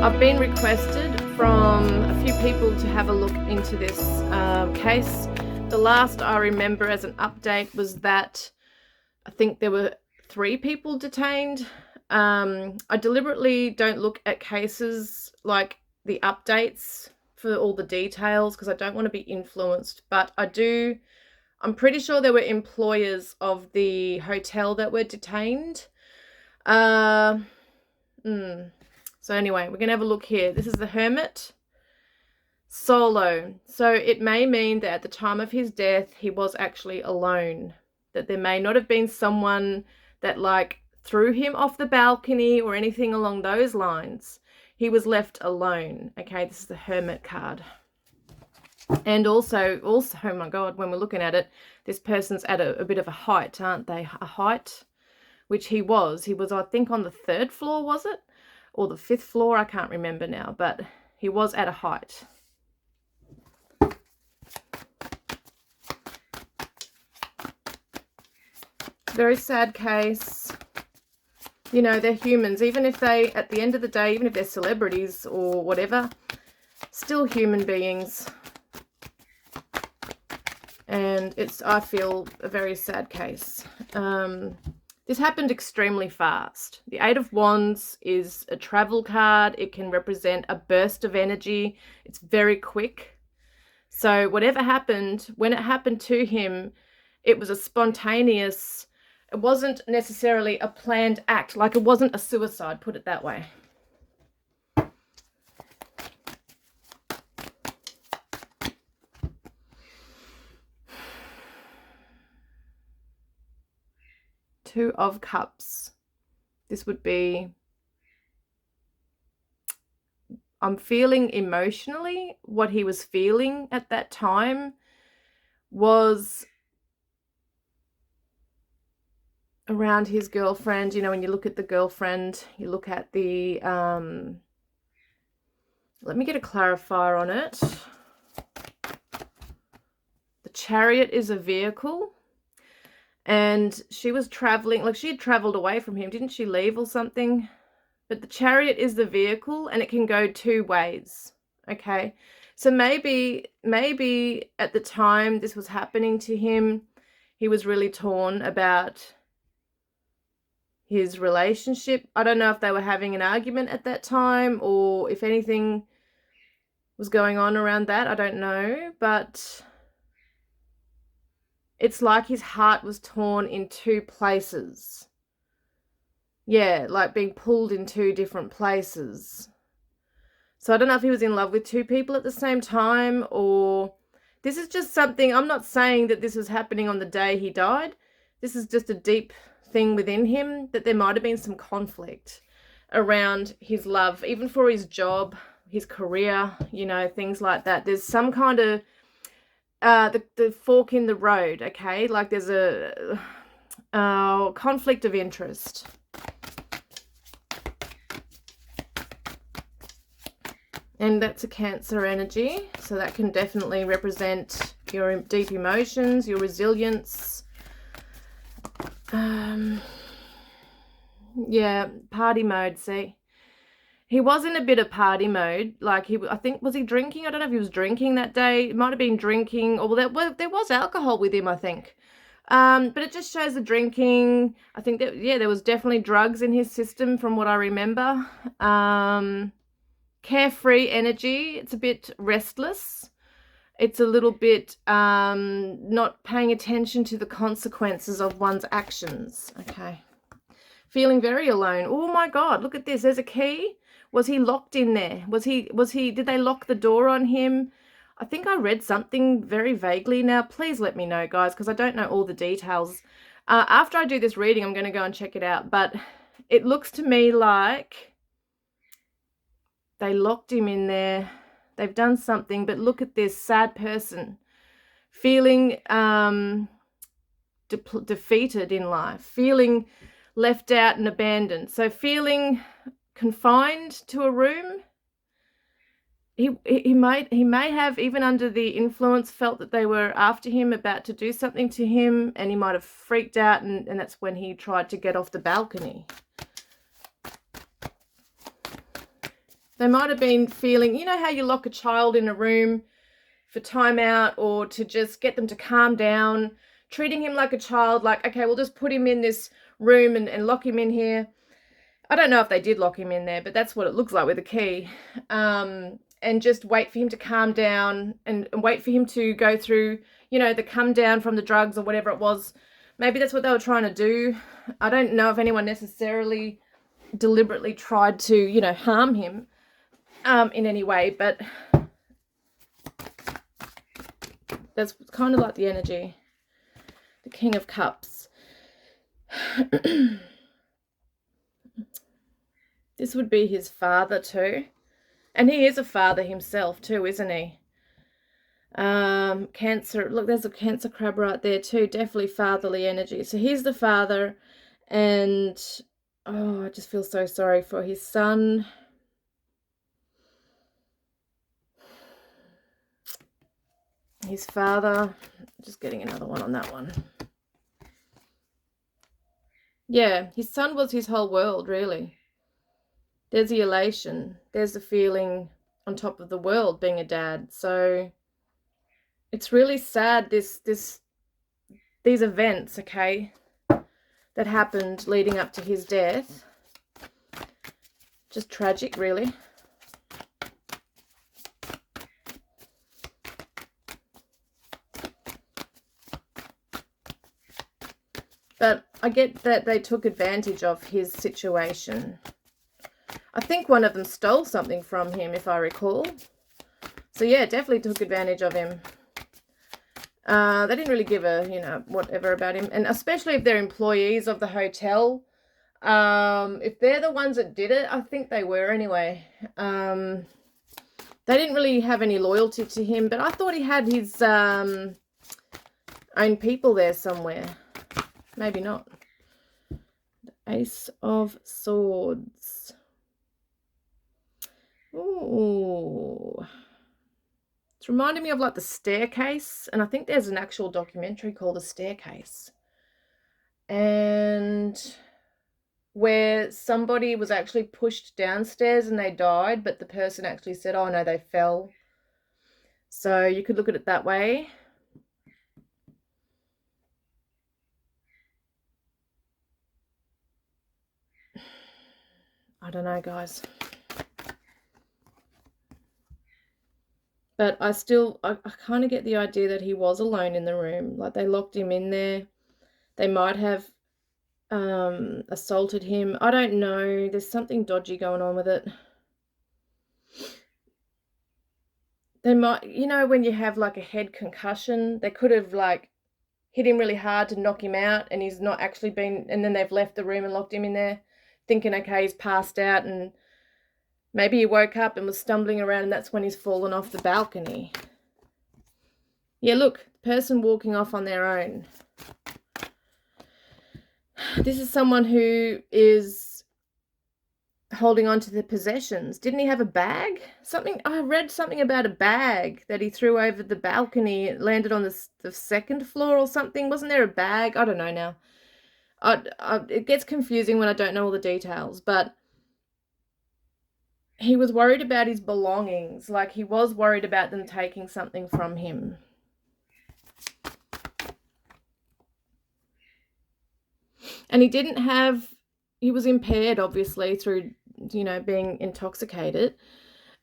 I've been requested from a few people to have a look into this case. The last I remember as an update was that I think there were 3 people detained. I deliberately don't look at cases like the updates for all the details because I don't want to be influenced, but I'm pretty sure there were employers of the hotel that were detained. So anyway, we're going to have a look here. This is the Hermit. Solo. So it may mean that at the time of his death, he was actually alone. That there may not have been someone that like threw him off the balcony or anything along those lines. He was left alone. Okay, this is the Hermit card. And also, oh my God, when we're looking at it, this person's at a bit of a height, aren't they? A height, which he was. He was, I think, on the 3rd floor, was it? Or the 5th floor? I can't remember now, but he was at a height. Very sad case. You know, they're humans. Even if they, at the end of the day, even if they're celebrities or whatever, still human beings. And it's, I feel, a very sad case. This happened extremely fast. The 8 of Wands is a travel card. It can represent a burst of energy. It's very quick. So whatever happened, when it happened to him, it was a spontaneous, it wasn't necessarily a planned act. Like it wasn't a suicide, put it that way. Two of Cups. This would be, I'm feeling emotionally what he was feeling at that time was around his girlfriend. You know, when you look at the girlfriend, you look at the, let me get a clarifier on it. The Chariot is a vehicle. And she was traveling, like she had traveled away from him. Didn't she leave or something? But the Chariot is the vehicle and it can go 2 ways. Okay. So maybe at the time this was happening to him, he was really torn about his relationship. I don't know if they were having an argument at that time or if anything was going on around that. I don't know. But it's like his heart was torn in 2 places. Yeah, like being pulled in 2 different places. So I don't know if he was in love with 2 people at the same time, or this is just something, I'm not saying that this was happening on the day he died. This is just a deep thing within him that there might have been some conflict around his love, even for his job, his career, you know, things like that. There's some kind of the fork in the road, okay? Like there's a conflict of interest. And that's a Cancer energy. So that can definitely represent your deep emotions, your resilience. Yeah, party mode, see? He was in a bit of party mode. Like I think, was he drinking? I don't know if he was drinking that day. It might have been drinking, or there was alcohol with him, I think. But it just shows the drinking. I think that, yeah, there was definitely drugs in his system from what I remember. Carefree energy. It's a bit restless. It's a little bit not paying attention to the consequences of one's actions. Okay. Feeling very alone. Oh my God, look at this. There's a key. Was he locked in there? Did they lock the door on him? I think I read something very vaguely. Now, please let me know, guys, because I don't know all the details. After I do this reading, I'm going to go and check it out. But it looks to me like they locked him in there. They've done something. But look at this sad person feeling defeated in life, feeling left out and abandoned. So feeling confined to a room. He may have, even under the influence, felt that they were after him, about to do something to him, and he might have freaked out, and that's when he tried to get off the balcony. They might have been feeling, you know how you lock a child in a room for timeout or to just get them to calm down, treating him like a child, like, okay, we'll just put him in this room and lock him in here. I don't know if they did lock him in there, but that's what it looks like with a key. And just wait for him to calm down and wait for him to go through, you know, the come down from the drugs or whatever it was. Maybe that's what they were trying to do. I don't know if anyone necessarily deliberately tried to, you know, harm him in any way, but that's kind of like the energy. The King of Cups. This would be his father too. And he is a father himself too, isn't he? Cancer. Look, there's a Cancer crab right there too. Definitely fatherly energy. So he's the father. And, oh, I just feel so sorry for his son. His father. Just getting another one on that one. Yeah, his son was his whole world, really. There's the elation. There's the feeling on top of the world being a dad. So it's really sad, these events, okay, that happened leading up to his death. Just tragic, really. But I get that they took advantage of his situation. I think one of them stole something from him, if I recall. So yeah, definitely took advantage of him. They didn't really give a, you know, whatever about him. And especially if they're employees of the hotel. If they're the ones that did it, I think they were anyway. They didn't really have any loyalty to him. But I thought he had his own people there somewhere. Maybe not. The Ace of Swords. Ooh. It's reminding me of like The Staircase. And I think there's an actual documentary called The Staircase. And where somebody was actually pushed downstairs and they died, but the person actually said, oh no, they fell. So you could look at it that way. I don't know, guys. But I kind of get the idea that he was alone in the room. Like they locked him in there. They might have assaulted him. I don't know. There's something dodgy going on with it. They might, you know, when you have like a head concussion, they could have like hit him really hard to knock him out and he's not actually been, and then they've left the room and locked him in there thinking, okay, he's passed out, and maybe he woke up and was stumbling around and that's when he's fallen off the balcony. Yeah, look, person walking off on their own. This is someone who is holding on to the possessions. Didn't he have a bag? I read something about a bag that he threw over the balcony. It landed on the second floor or something. Wasn't there a bag? I don't know now. It gets confusing when I don't know all the details, but he was worried about his belongings. Like he was worried about them taking something from him. And he was impaired, obviously, through, you know, being intoxicated.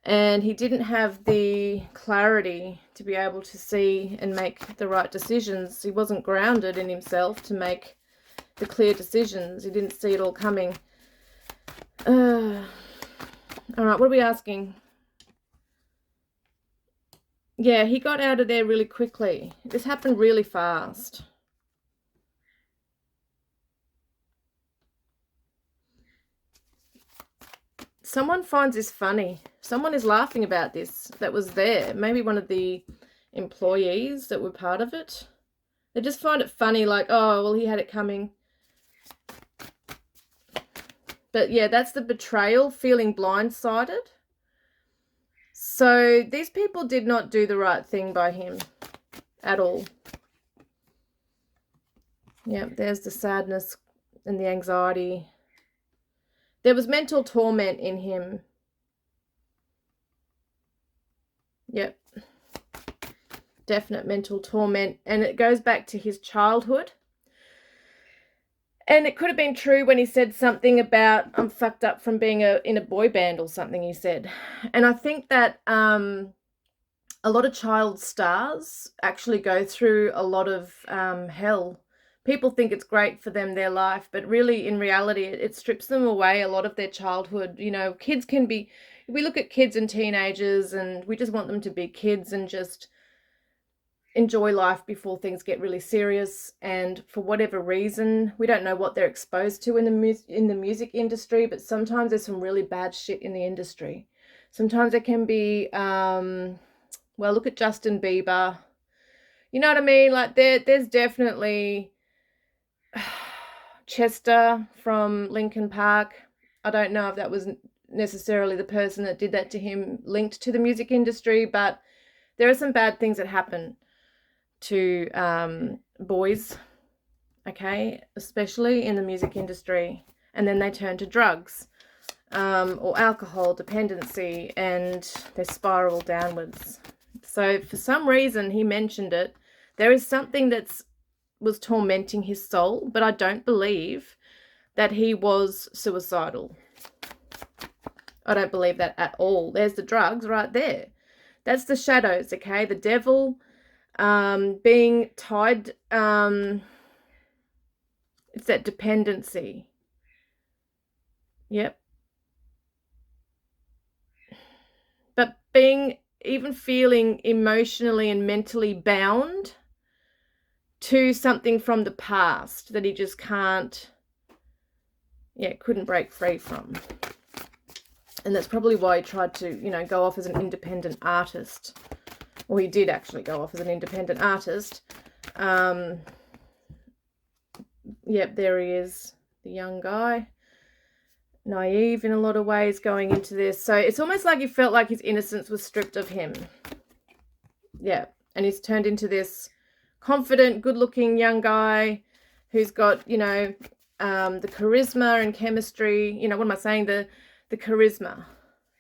And he didn't have the clarity to be able to see and make the right decisions. He wasn't grounded in himself to make the clear decisions. He didn't see it all coming. All right, what are we asking? Yeah, he got out of there really quickly. This happened really fast. Someone finds this funny. Someone is laughing about this that was there. Maybe one of the employees that were part of it. They just find it funny, like, oh, well, he had it coming. But yeah, that's the betrayal, feeling blindsided. So these people did not do the right thing by him at all. Yeah, there's the sadness and the anxiety. There was mental torment in him. Yep. Definite mental torment. And it goes back to his childhood. And it could have been true when he said something about, I'm fucked up from being in a boy band or something, he said. And I think that a lot of child stars actually go through a lot of hell. People think it's great for them, their life, but really in reality, it strips them away a lot of their childhood. You know, kids can be, we look at kids and teenagers and we just want them to be kids and just enjoy life before things get really serious. And for whatever reason, we don't know what they're exposed to in the music industry, but sometimes there's some really bad shit in the industry. Sometimes it can be well, look at Justin Bieber, you know what I mean? Like there's definitely Chester from Linkin Park. I don't know if that was necessarily the person that did that to him linked to the music industry, but there are some bad things that happen to boys, okay, especially in the music industry, and then they turn to drugs or alcohol dependency, and they spiral downwards. So for some reason he mentioned it. There is something was tormenting his soul, but I don't believe that he was suicidal. I don't believe that at all. There's the drugs right there. That's the shadows, okay? The devil being tied, it's that dependency. Yep. But even feeling emotionally and mentally bound to something from the past that he just couldn't break free from. And that's probably why he tried to, go off as an independent artist. Well, he did actually go off as an independent artist. Yep, there he is, the young guy. Naive in a lot of ways going into this. So it's almost like he felt like his innocence was stripped of him. Yeah, and he's turned into this confident, good-looking young guy who's got, the charisma and chemistry. What am I saying? The charisma.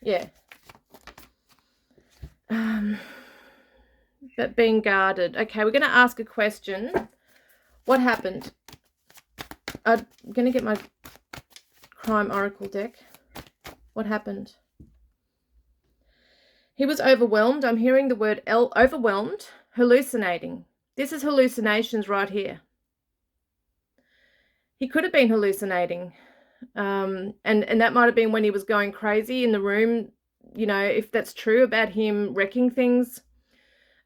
Yeah. But being guarded. Okay, we're going to ask a question. What happened? I'm going to get my crime oracle deck. What happened? He was overwhelmed. I'm hearing the word overwhelmed, hallucinating. This is hallucinations right here. He could have been hallucinating. And that might have been when he was going crazy in the room, if that's true about him wrecking things,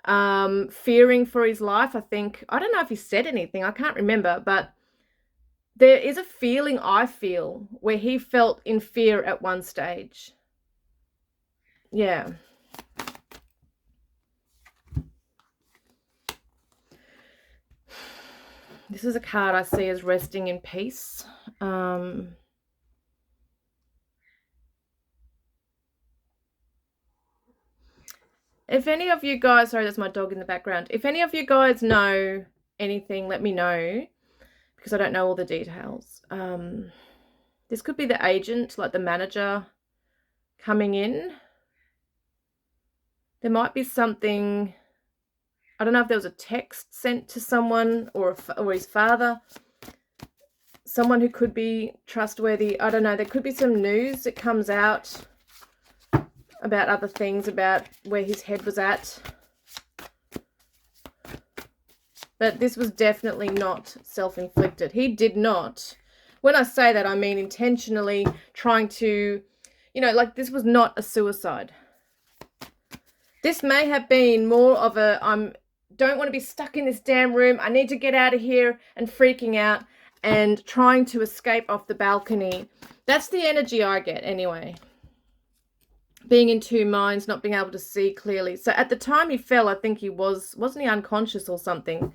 fearing for his life. I don't know if he said anything. I can't remember, but there is a feeling I feel where he felt in fear at one stage. Yeah. This is a card I see as resting in peace. If any of you guys, sorry, that's my dog in the background. If any of you guys know anything, let me know, because I don't know all the details. This could be the agent, like the manager coming in. There might be something, I don't know if there was a text sent to someone or his father, someone who could be trustworthy. I don't know. There could be some news that comes out about other things, about where his head was at. But this was definitely not self-inflicted. He did not. When I say that, I mean intentionally trying to, like this was not a suicide. This may have been more of a, don't want to be stuck in this damn room. I need to get out of here, and freaking out and trying to escape off the balcony. That's the energy I get anyway. Being in two minds, not being able to see clearly. So at the time he fell, I think he wasn't he unconscious or something?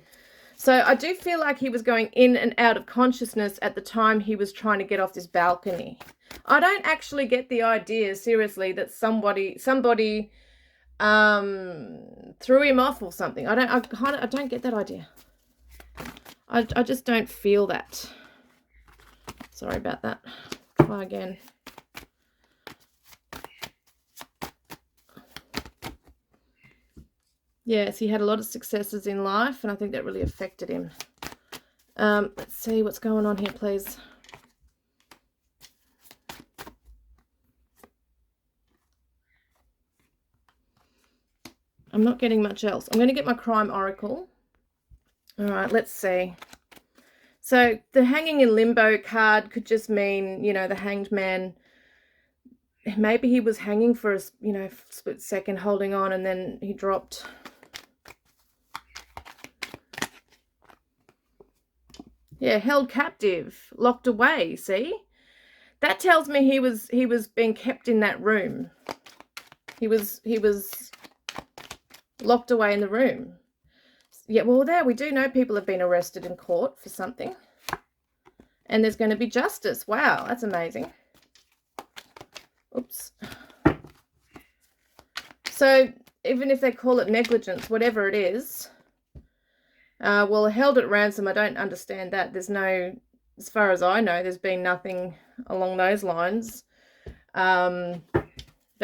So I do feel like he was going in and out of consciousness at the time he was trying to get off this balcony. I don't actually get the idea, seriously, that somebody threw him off or something. I don't get that idea. I just don't feel that. Sorry about that. Try again. Yes, he had a lot of successes in life, and I think that really affected him. Let's see what's going on here, please. I'm not getting much else. I'm going to get my crime oracle. All right, let's see. So the hanging in limbo card could just mean, you know, the hanged man. Maybe he was hanging for a, you know, split second, holding on, and then he dropped. Yeah, held captive, locked away, see? That tells me he was being kept in that room. He was locked away in the room. Yeah, well, there we do know people have been arrested in court for something. And there's going to be justice. Wow, that's amazing. Oops. So even if they call it negligence, whatever it is, well, held at ransom, I don't understand that. There's no, as far as I know, there's been nothing along those lines. But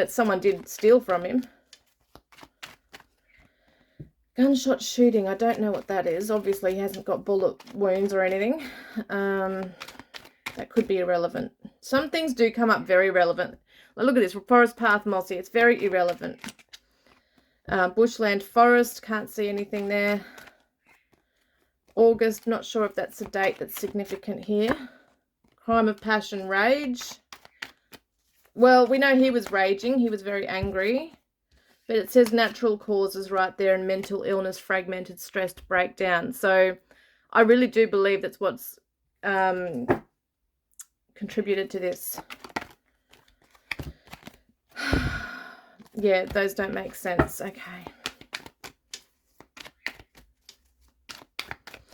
someone did steal from him. Gunshot shooting, I don't know what that is. Obviously, he hasn't got bullet wounds or anything. That could be irrelevant. Some things do come up very relevant. Look at this, forest path mossy. It's very irrelevant. Bushland forest, can't see anything there. August, not sure if that's a date that's significant here. Crime of passion, rage. Well, we know he was raging. He was very angry. But it says natural causes right there, and mental illness, fragmented, stressed, breakdown. So I really do believe that's what's contributed to this. Yeah, those don't make sense. Okay.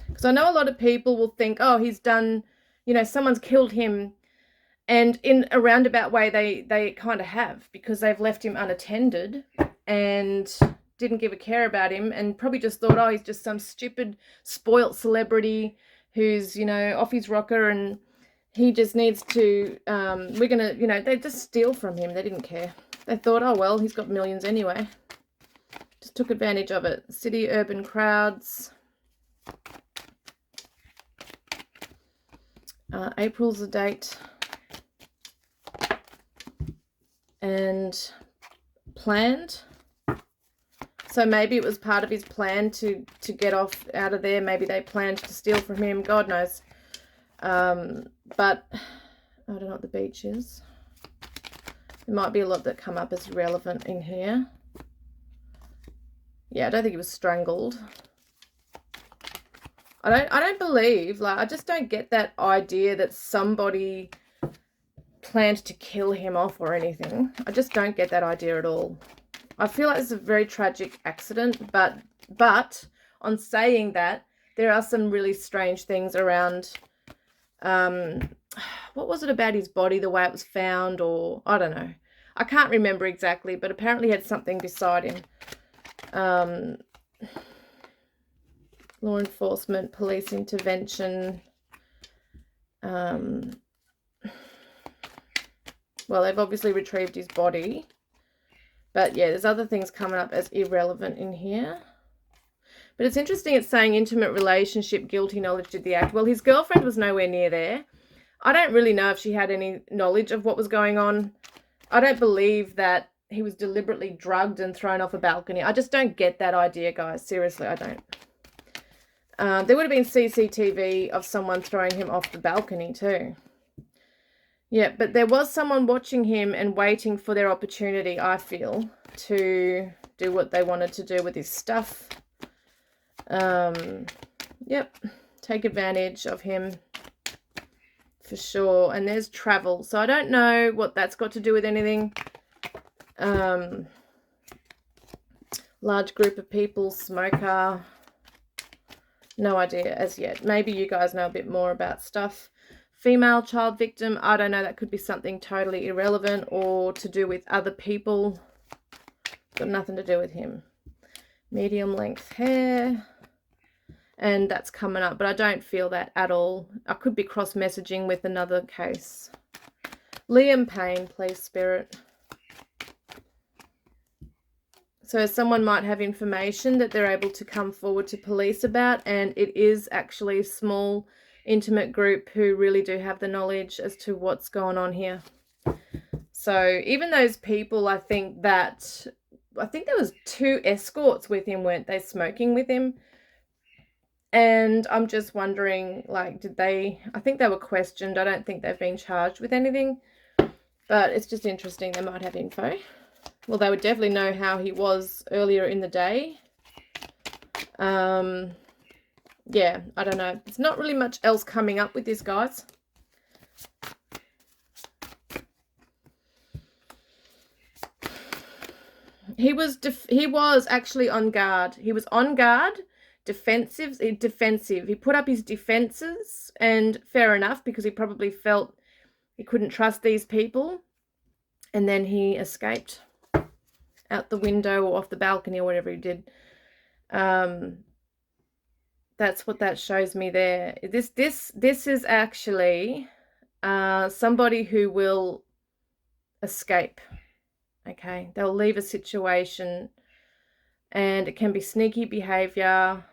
Because I know a lot of people will think, oh, he's done, you know, someone's killed him. And in a roundabout way, they kind of have, because they've left him unattended and didn't give a care about him, and probably just thought, oh, he's just some stupid, spoilt celebrity who's, you know, off his rocker, and he just needs to, we're going to, you know, they just steal from him. They didn't care. They thought, oh, well, he's got millions anyway. Just took advantage of it. City, urban crowds. April's the date. And planned. So maybe it was part of his plan to get off out of there. Maybe they planned to steal from him. God knows. But I don't know what the beach is. There might be a lot that come up as relevant in here. Yeah, I don't think he was strangled. I don't believe, like, I just don't get that idea that somebody planned to kill him off or anything. I just don't get that idea at all. I feel like it's a very tragic accident, but on saying that, there are some really strange things around, what was it about his body, the way it was found, or I don't know. I can't remember exactly, but apparently he had something beside him. Law enforcement, police intervention. Well, they've obviously retrieved his body. But yeah, there's other things coming up as irrelevant in here. But it's interesting, it's saying intimate relationship, guilty knowledge did the act. Well, his girlfriend was nowhere near there. I don't really know if she had any knowledge of what was going on. I don't believe that he was deliberately drugged and thrown off a balcony. I just don't get that idea, guys. Seriously, I don't. There would have been CCTV of someone throwing him off the balcony too. Yeah, but there was someone watching him and waiting for their opportunity, I feel, to do what they wanted to do with his stuff. Yep, take advantage of him for sure. And there's travel. So I don't know what that's got to do with anything. Large group of people, smoker. No idea as yet. Maybe you guys know a bit more about stuff. Female child victim, I don't know, that could be something totally irrelevant or to do with other people. Got nothing to do with him. Medium length hair. And that's coming up, but I don't feel that at all. I could be cross-messaging with another case. Liam Payne, please, Spirit. So someone might have information that they're able to come forward to police about, and it is actually a small, intimate group who really do have the knowledge as to what's going on here. So even those people, I think there was 2 escorts with him, weren't they, smoking with him? And I'm just wondering, like, I think they were questioned. I don't think they've been charged with anything, but it's just interesting. They might have info. Well, they would definitely know how he was earlier in the day. Yeah, I don't know. There's not really much else coming up with this, guys. He was actually on guard. He was on guard, defensive. He put up his defenses, and fair enough, because he probably felt he couldn't trust these people. And then he escaped out the window or off the balcony or whatever he did. That's what that shows me there. This is actually somebody who will escape. Okay, they'll leave a situation, and it can be sneaky behavior,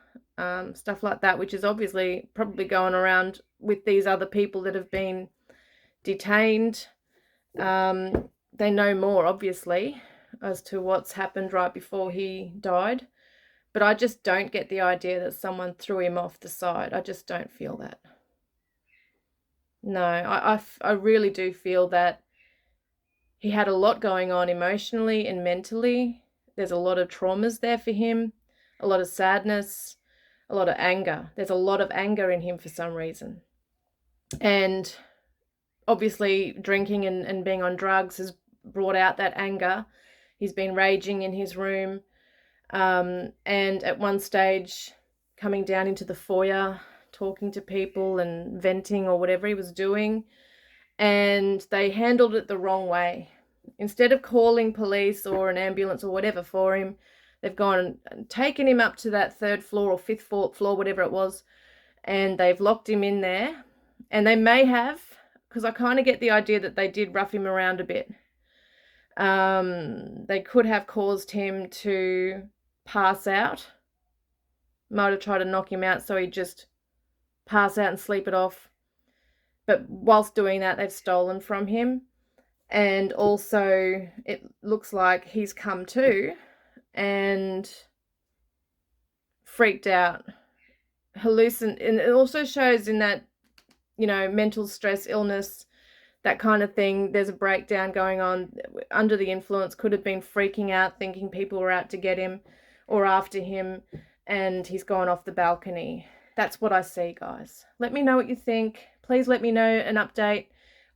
stuff like that, which is obviously probably going around with these other people that have been detained. They know more, obviously, as to what's happened right before he died. But I just don't get the idea that someone threw him off the side. I just don't feel that. No, I really do feel that he had a lot going on emotionally and mentally. There's a lot of traumas there for him, a lot of sadness, a lot of anger. There's a lot of anger in him for some reason. And obviously drinking and being on drugs has brought out that anger. He's been raging in his room. And at one stage, coming down into the foyer, talking to people and venting or whatever he was doing. And they handled it the wrong way. Instead of calling police or an ambulance or whatever for him, they've gone and taken him up to that 3rd floor or 5th floor, whatever it was, and they've locked him in there. And they may have, because I kind of get the idea that they did rough him around a bit. They could have caused him to pass out. Might have tried to knock him out so he'd just pass out and sleep it off. But whilst doing that, they've stolen from him. And also, it looks like he's come to and freaked out, and it also shows in that, mental stress, illness, that kind of thing. There's a breakdown going on. Under the influence, could have been freaking out, thinking people were out to get him or after him, and he's gone off the balcony. That's what I see, guys. Let me know what you think. Please let me know an update.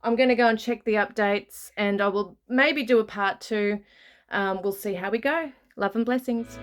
I'm going to go and check the updates, and I will maybe do a part 2. We'll see how we go. Love and blessings.